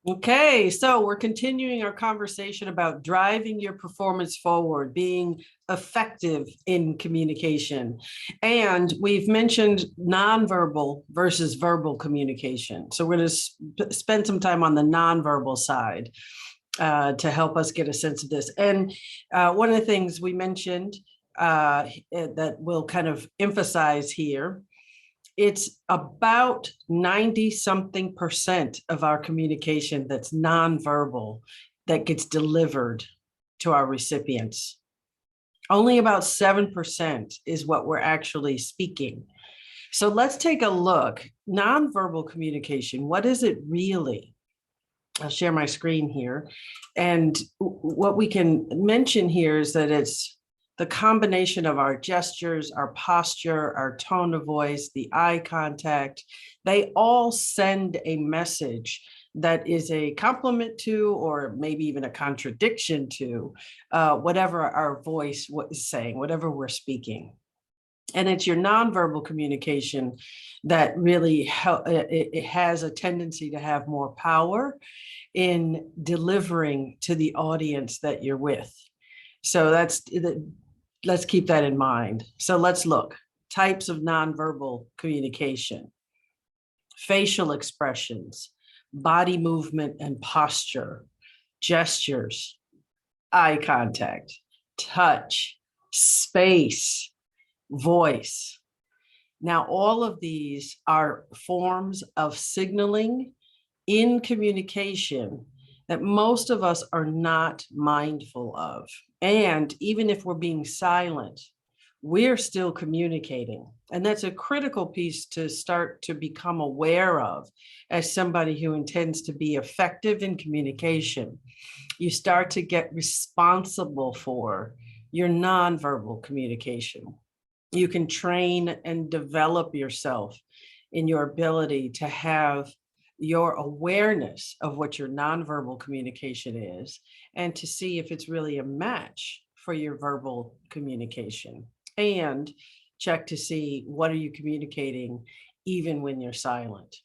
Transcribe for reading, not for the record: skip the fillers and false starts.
Okay, so we're continuing our conversation about driving your performance forward, being effective in communication. And we've mentioned nonverbal versus verbal communication. So we're going to spend some time on the nonverbal side to help us get a sense of this. And one of the things we mentioned that we'll kind of emphasize here, it's about 90-something% of our communication that's nonverbal that gets delivered to our recipients. Only about 7% is what we're actually speaking. So let's take a look. Nonverbal communication, what is it really? I'll share my screen here. And what we can mention here is that it's the combination of our gestures, our posture, our tone of voice, the eye contact. They all send a message that is a compliment to, or maybe even a contradiction to, whatever our voice is saying, whatever we're speaking. And it's your nonverbal communication that really it has a tendency to have more power in delivering to the audience that you're with. So let's keep that in mind. So let's look. Types of nonverbal communication: facial expressions, body movement and posture, gestures, eye contact, touch, space, voice. Now, all of these are forms of signaling in communication that most of us are not mindful of. And even if we're being silent, we're still communicating. And that's a critical piece to start to become aware of as somebody who intends to be effective in communication. You start to get responsible for your nonverbal communication. You can train and develop yourself in your ability to have your awareness of what your nonverbal communication is, and to see if it's really a match for your verbal communication, and check to see what are you communicating even when you're silent.